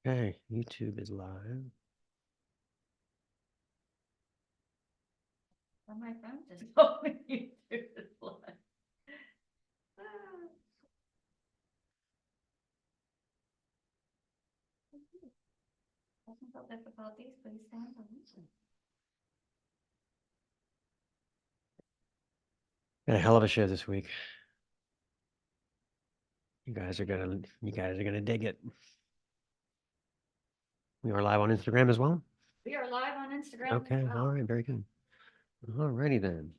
Okay, YouTube is live. Well, my phone just told me you do this live. Technical difficulties, please stand by. Got a hell of a show this week. You guys are gonna dig it. We are live on Instagram as well. We are live on Instagram. Okay, as well. all right, very good. Alrighty then.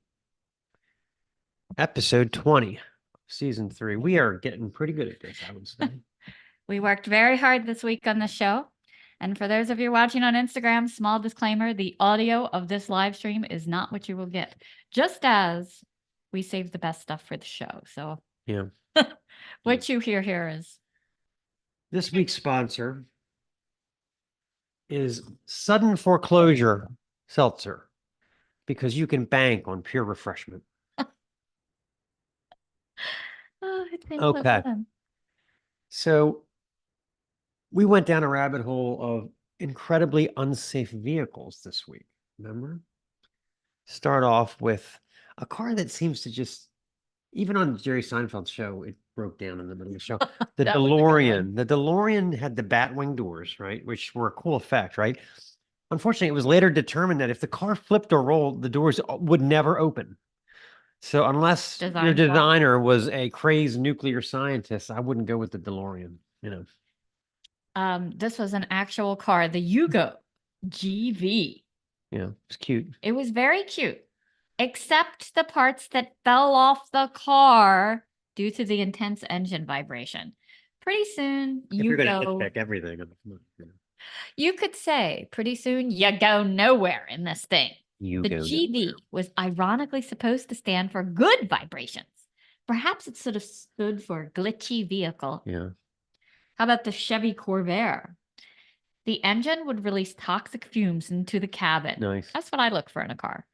Episode 20, season 3. We are getting pretty good at this, I would say. We worked very hard this week on the show. And for those of you watching on Instagram, small disclaimer, the audio of this live stream is not what you will get, just as we save the best stuff for the show. So Yeah. what you hear here is This week's sponsor is Sudden Foreclosure Seltzer, because you can bank on pure refreshment. it's Okay. So we went down a rabbit hole of incredibly unsafe vehicles this week. Remember? Start off with a car that seems to just, even on Jerry Seinfeld's show, it broke down in the middle of the show. The That was a good one. DeLorean. The DeLorean had the Batwing doors, right? Which were a cool effect, right? Unfortunately, it was later determined that if the car flipped or rolled, the doors would never open. So unless your Design flaw. designer was a crazed nuclear scientist, I wouldn't go with the DeLorean, you know. This was an actual car, the Yugo GV. Yeah, it's cute. It was very cute, except the parts that fell off the car due to the intense engine vibration. Pretty soon, If you're gonna Yugo, nitpick everything, you could say, pretty soon you go nowhere in this thing. you The go GV nowhere. was ironically supposed to stand for good vibrations. Perhaps it sort of stood for glitchy vehicle. Yeah. How about the Chevy Corvair? The engine would release toxic fumes into the cabin. Nice. That's what I look for in a car.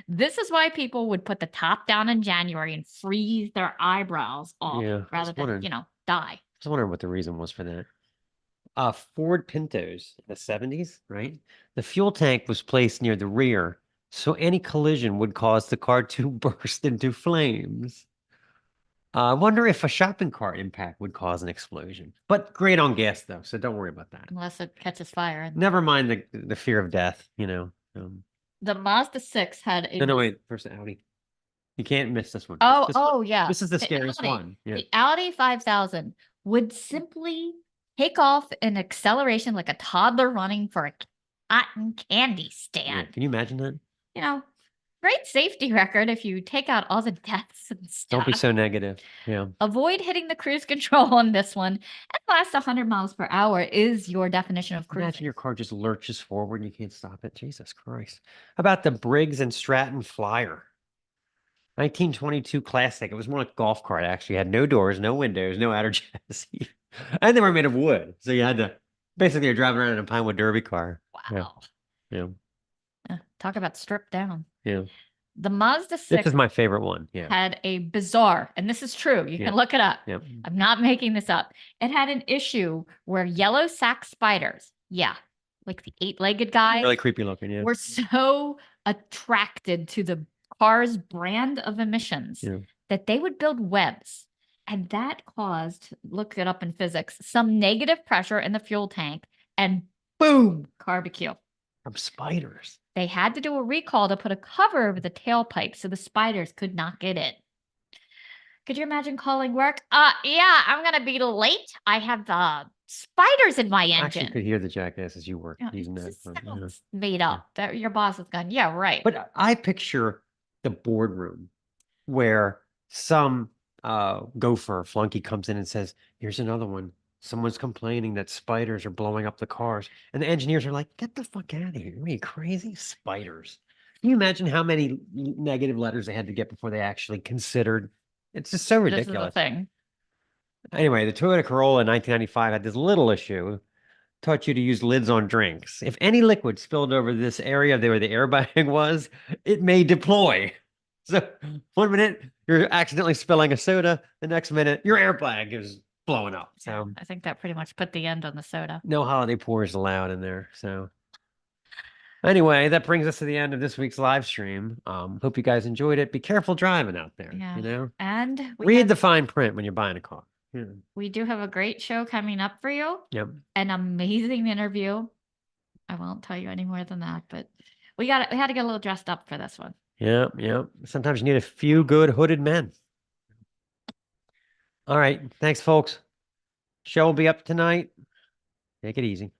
This is why people would put the top down in January and freeze their eyebrows off Yeah, I was rather than, wondering. die. I was wondering what the reason was for that. Ford Pintos in the 70s, right? The fuel tank was placed near the rear, so any collision would cause the car to burst into flames. I wonder if a shopping cart impact would cause an explosion. But great on gas, though, so don't worry about that. Unless it catches fire. Never mind the fear of death, you know. The Mazda 6 had a... No, wait, first the Audi. You can't miss this one. Oh, This one- yeah. This is the scariest Audi. one. Yeah. The Audi 5000 would simply take off in acceleration like a toddler running for a cotton candy Yeah. stand. Can you imagine that? Great safety record if you take out all the deaths and stuff. Don't be so negative. Yeah. Avoid hitting the cruise control on this one. And last 100 miles per hour is your definition of cruising. Imagine your car just lurches forward and you can't stop it. Jesus Christ. How about the Briggs and Stratton Flyer? 1922 classic. It was more like a golf cart, actually. It had no doors, no windows, no outer chassis. And they were made of wood. So you had to basically you're driving around in a Pinewood Derby car. Wow. Yeah. Talk about stripped down. Yeah. The Mazda This 6 is my favorite one. Yeah. had a bizarre, and this is true. You can look it up. Yep. I'm not making this up. It had an issue where yellow sac spiders, like the 8-legged guys, Really creepy looking. Yeah. were so attracted to the car's brand of emissions that they would build webs. And that caused, look it up in physics, some negative pressure in the fuel tank, and boom, barbecue. From spiders. They had to do a recall to put a cover over the tailpipe so the spiders could not get in. Could you imagine calling work? Yeah, I'm going to be late. I have the spiders in my I engine. actually could hear the jackass as you were using that. Sounds made up. That your boss is going, yeah, right. But I picture the boardroom where some gopher flunky comes in and says, here's another one. Someone's complaining that spiders are blowing up the cars. And the engineers are like, get the fuck out of here. Are you crazy? Spiders. Can you imagine how many negative letters they had to get before they actually considered? It's just so ridiculous. This is the thing. Anyway, the Toyota Corolla in 1995 had this little issue. Taught you to use lids on drinks. If any liquid spilled over this area where the airbag was, it may deploy. So 1 minute you're accidentally spilling a soda, the next minute your airbag is blowing up. Yeah, So I think that pretty much put the end on the soda. no holiday pours allowed in there. So anyway, that brings us to the end of this week's live stream. Hope you guys enjoyed it. Be careful driving out there. Yeah. You know, And read the fine print when you're buying a car. Yeah. we do have a great show coming up for you. Yep. An amazing interview. I won't tell you any more than that, but we had to get a little dressed up for this one. Yep. Yep. Sometimes you need a few good hooded men. All right. Thanks, folks. Show will be up tonight. Take it easy.